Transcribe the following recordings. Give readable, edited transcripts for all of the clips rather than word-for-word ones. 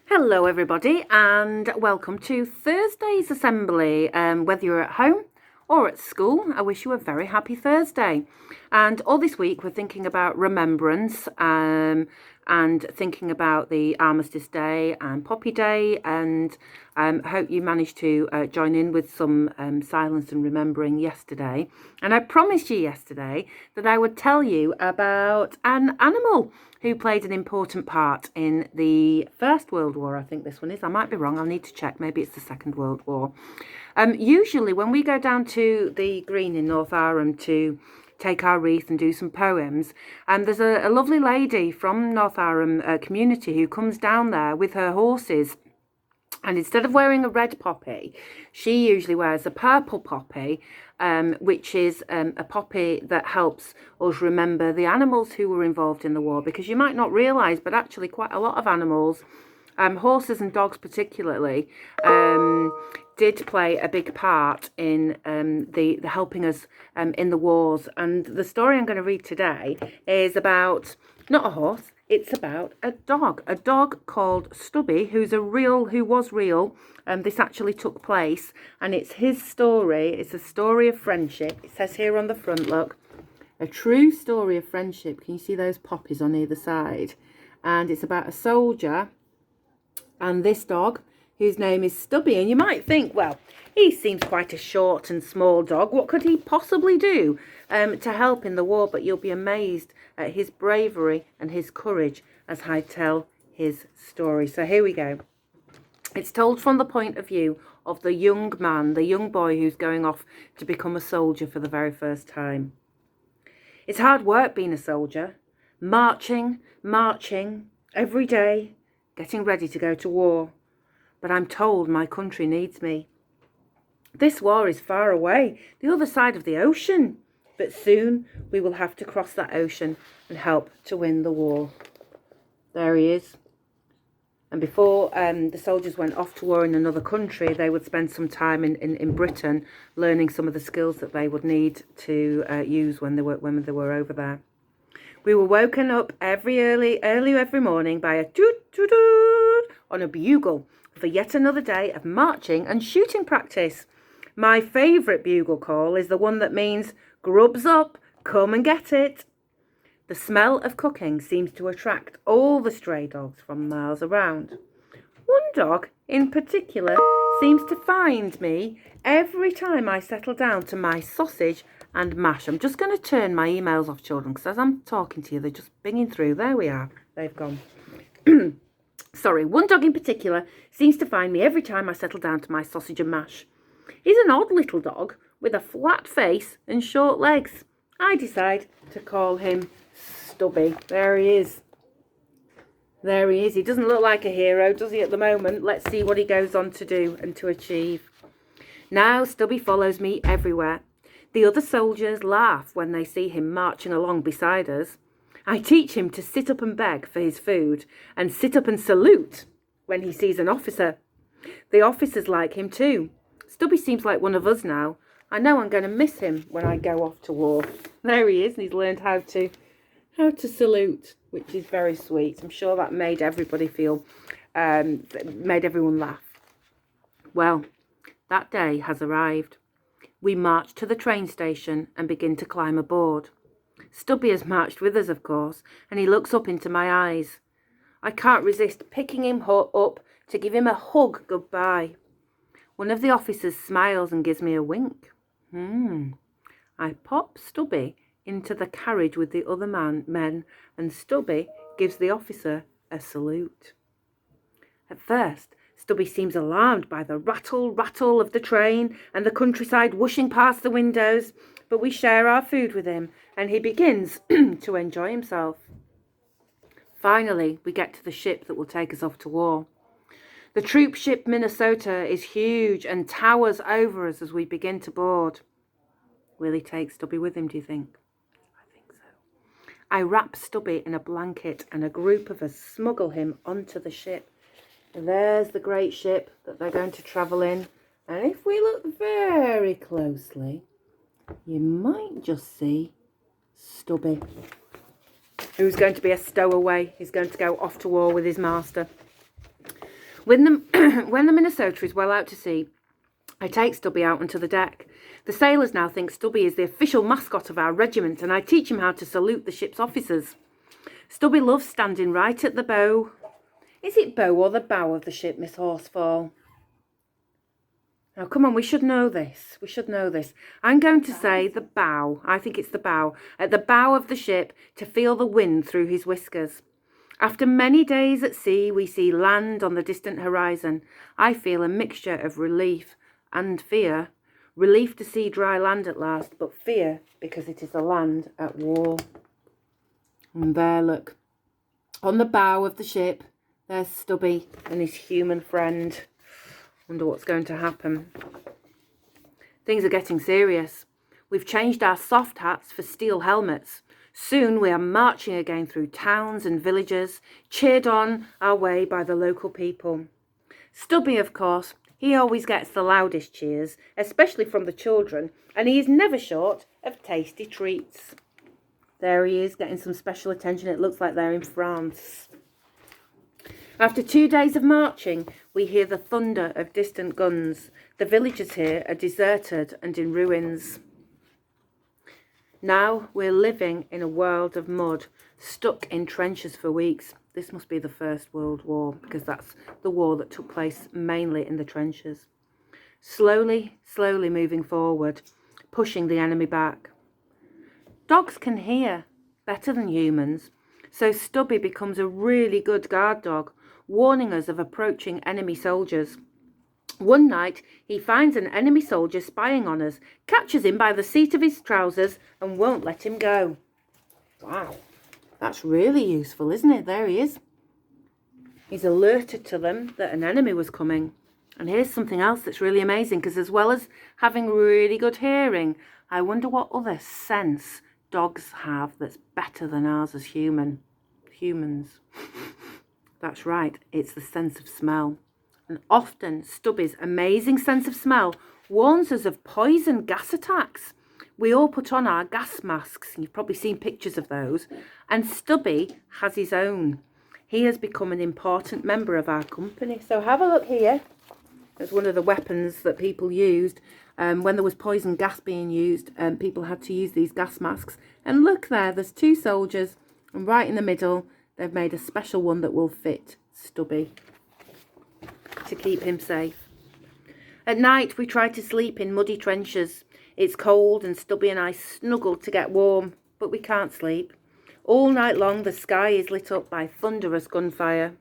Hello everybody and welcome to Thursday's assembly. Whether you're at home or at school, I wish you a very happy Thursday. And all this week we're thinking about remembrance and thinking about the Armistice Day and Poppy Day, and I hope you managed to join in with some silence and remembering yesterday. And I promised you yesterday that I would tell you about an animal who played an important part in the First World War. I think this one is. I might be wrong. I'll need to check. Maybe it's the Second World War. Usually when we go down to the green in Northowram to take our wreath and do some poems, and there's a lovely lady from Northowram community who comes down there with her horses. And instead of wearing a red poppy, she usually wears a purple poppy, which is a poppy that helps us remember the animals who were involved in the war. Because you might not realise, but actually quite a lot of animals, horses and dogs particularly, did play a big part in the helping us in the wars. And the story I'm going to read today is about not a horse. It's about a dog called Stubby, who was real. This actually took place, and it's his story. It's a story of friendship. It says here on the front, look, a true story of friendship. Can you see those poppies on either side? And it's about a soldier and this dog, whose name is Stubby. And you might think, well, he seems quite a short and small dog. What could he possibly do to help in the war? But you'll be amazed at his bravery and his courage as I tell his story. So here we go. It's told from the point of view of the young man, the young boy who's going off to become a soldier for the very first time. It's hard work being a soldier. Marching every day, getting ready to go to war. But I'm told my country needs me. This war is far away, the other side of the ocean. But soon we will have to cross that ocean and help to win the war. There he is. And before the soldiers went off to war in another country, they would spend some time in Britain learning some of the skills that they would need to use when they were over there. We were woken up early every morning by a toot toot toot on a bugle for yet another day of marching and shooting practice. My favourite bugle call is the one that means, "Grub's up, come and get it." The smell of cooking seems to attract all the stray dogs from miles around. One dog in particular seems to find me every time I settle down to my sausage and mash. I'm just going to turn my emails off, children, because as I'm talking to you, they're just binging through. There we are. They've gone. Sorry, one dog in particular seems to find me every time I settle down to my sausage and mash. He's an odd little dog with a flat face and short legs. I decide to call him Stubby. There he is. There he is. He doesn't look like a hero, does he, at the moment? Let's see what he goes on to do and to achieve. Now Stubby follows me everywhere. The other soldiers laugh when they see him marching along beside us. I teach him to sit up and beg for his food and sit up and salute when he sees an officer. The officers like him too. Stubby seems like one of us now. I know I'm going to miss him when I go off to war. There he is, and he's learned how to salute, which is very sweet. I'm sure that made everybody made everyone laugh. Well, that day has arrived. We march to the train station and begin to climb aboard. Stubby has marched with us, of course, and he looks up into my eyes. I can't resist picking him up to give him a hug goodbye. One of the officers smiles and gives me a wink. I pop Stubby into the carriage with the other men, and Stubby gives the officer a salute. At first, Stubby seems alarmed by the rattle of the train and the countryside whooshing past the windows, but we share our food with him, and he begins to enjoy himself. Finally, we get to the ship that will take us off to war. The troop ship Minnesota is huge and towers over us as we begin to board. Will he take Stubby with him, do you think? I think so. I wrap Stubby in a blanket and a group of us smuggle him onto the ship. And there's the great ship that they're going to travel in. And if we look very closely, you might just see Stubby, who's going to be a stowaway. He's going to go off to war with his master. When when the Minnesota is well out to sea, I take Stubby out onto the deck. The sailors now think Stubby is the official mascot of our regiment, and I teach him how to salute the ship's officers. Stubby loves standing right at the bow. Is it bow or the bow of the ship, Miss Horsefall? Now, come on, we should know this. We should know this. I'm going to say the bow. I think it's the bow. At the bow of the ship, to feel the wind through his whiskers. After many days at sea, we see land on the distant horizon. I feel a mixture of relief and fear. Relief to see dry land at last, but fear because it is a land at war. And there, look. On the bow of the ship, there's Stubby and his human friend. Wonder what's going to happen. Things are getting serious. We've changed our soft hats for steel helmets. Soon we are marching again through towns and villages, cheered on our way by the local people. Stubby, of course, he always gets the loudest cheers, especially from the children, and he is never short of tasty treats. There he is, getting some special attention. It looks like they're in France. After 2 days of marching, we hear the thunder of distant guns. The villages here are deserted and in ruins. Now we're living in a world of mud, stuck in trenches for weeks. This must be the First World War, because that's the war that took place mainly in the trenches. Slowly, slowly moving forward, pushing the enemy back. Dogs can hear better than humans, so Stubby becomes a really good guard dog, warning us of approaching enemy soldiers. One night, he finds an enemy soldier spying on us, catches him by the seat of his trousers and won't let him go. Wow, that's really useful, isn't it? There he is. He's alerted to them that an enemy was coming. And here's something else that's really amazing, because as well as having really good hearing, I wonder what other sense dogs have that's better than ours as humans. That's right, it's the sense of smell. And often Stubby's amazing sense of smell warns us of poison gas attacks. We all put on our gas masks, and you've probably seen pictures of those, and Stubby has his own. He has become an important member of our company. So have a look here. It's one of the weapons that people used when there was poison gas being used. People had to use these gas masks. And look there, there's 2 soldiers, and right in the middle, they've made a special one that will fit Stubby to keep him safe. At night, we try to sleep in muddy trenches. It's cold and Stubby and I snuggle to get warm, but we can't sleep. All night long, the sky is lit up by thunderous gunfire.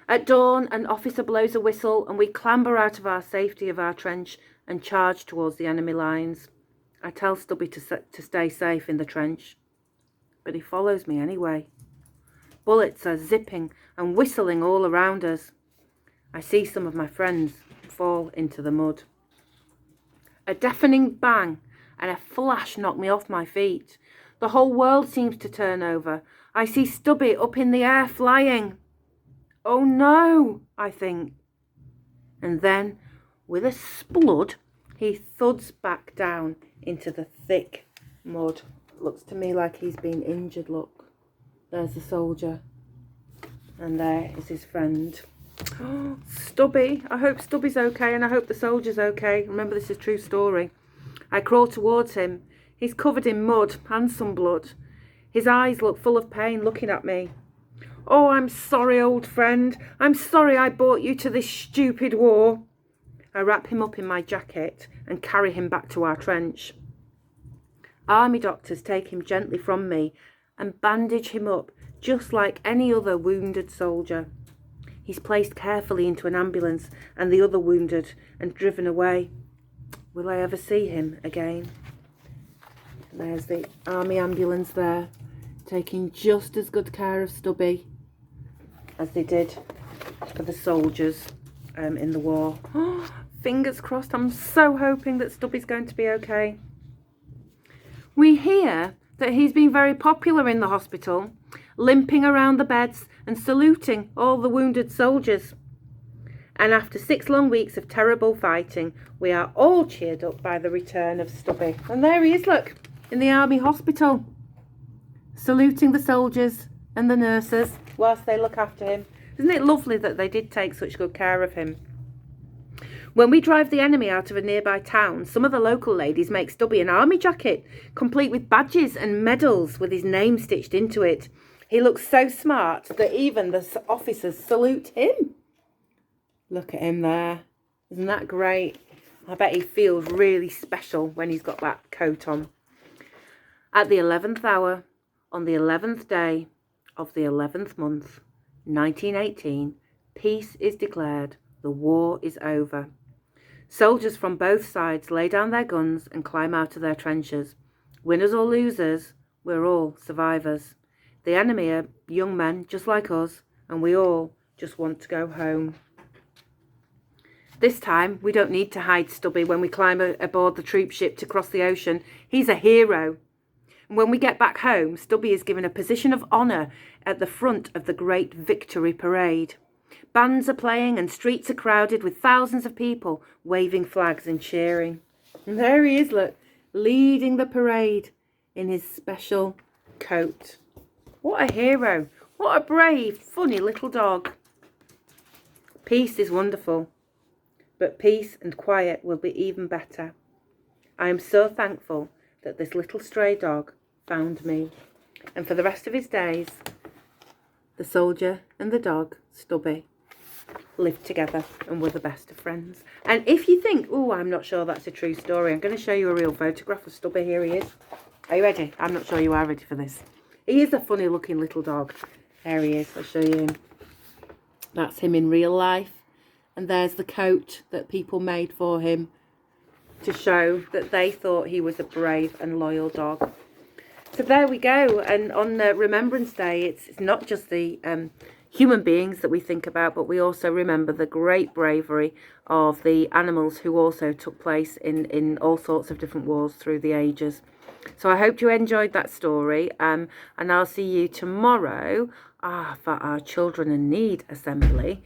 At dawn, an officer blows a whistle and we clamber out of our safety of our trench and charge towards the enemy lines. I tell Stubby to stay safe in the trench, but he follows me anyway. Bullets are zipping and whistling all around us. I see some of my friends fall into the mud. A deafening bang and a flash knock me off my feet. The whole world seems to turn over. I see Stubby up in the air flying. Oh no, I think. And then, with a splud, he thuds back down into the thick mud. Looks to me like he's been injured, look. There's the soldier. And there is his friend. Oh, Stubby. I hope Stubby's okay, and I hope the soldier's okay. Remember, this is a true story. I crawl towards him. He's covered in mud and some blood. His eyes look full of pain looking at me. Oh, I'm sorry, old friend. I'm sorry I brought you to this stupid war. I wrap him up in my jacket and carry him back to our trench. Army doctors take him gently from me and bandage him up just like any other wounded soldier. He's placed carefully into an ambulance and the other wounded and driven away. Will I ever see him again? There's the army ambulance there, taking just as good care of Stubby as they did for the soldiers in the war. Oh, fingers crossed. I'm so hoping that Stubby's going to be okay. We hear that he's been very popular in the hospital, limping around the beds and saluting all the wounded soldiers. And after 6 long weeks of terrible fighting, we are all cheered up by the return of Stubby. And there he is, look, in the army hospital, saluting the soldiers and the nurses whilst they look after him. Isn't it lovely that they did take such good care of him? When we drive the enemy out of a nearby town, some of the local ladies make Stubby an army jacket, complete with badges and medals with his name stitched into it. He looks so smart that even the officers salute him. Look at him there. Isn't that great? I bet he feels really special when he's got that coat on. At the 11th hour, on the 11th day of the 11th month, 1918, peace is declared. The war is over. Soldiers from both sides lay down their guns and climb out of their trenches. Winners or losers, we're all survivors. The enemy are young men just like us, and we all just want to go home. This time, we don't need to hide Stubby when we climb aboard the troop ship to cross the ocean. He's a hero. And when we get back home, Stubby is given a position of honour at the front of the Great Victory Parade. Bands are playing and streets are crowded with thousands of people waving flags and cheering. And there he is, look, leading the parade in his special coat. What a hero. What a brave, funny little dog. Peace is wonderful, but peace and quiet will be even better. I am so thankful that this little stray dog found me. And for the rest of his days, the soldier and the dog, Stubby, lived together and were the best of friends. And if you think, oh, I'm not sure that's a true story, I'm going to show you a real photograph of Stubby. Here he is. Are you ready? I'm not sure you are ready for this. He is a funny looking little dog. There he is. I'll show you him. That's him in real life. And there's the coat that people made for him to show that they thought he was a brave and loyal dog. So there we go. And on Remembrance Day, it's not just the human beings that we think about, but we also remember the great bravery of the animals who also took place in all sorts of different wars through the ages. So I hope you enjoyed that story, and I'll see you tomorrow for our Children in Need Assembly,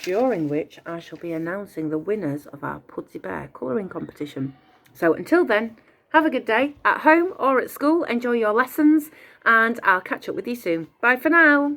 during which I shall be announcing the winners of our Pudsey Bear colouring competition. So until then, have a good day at home or at school. Enjoy your lessons, and I'll catch up with you soon. Bye for now.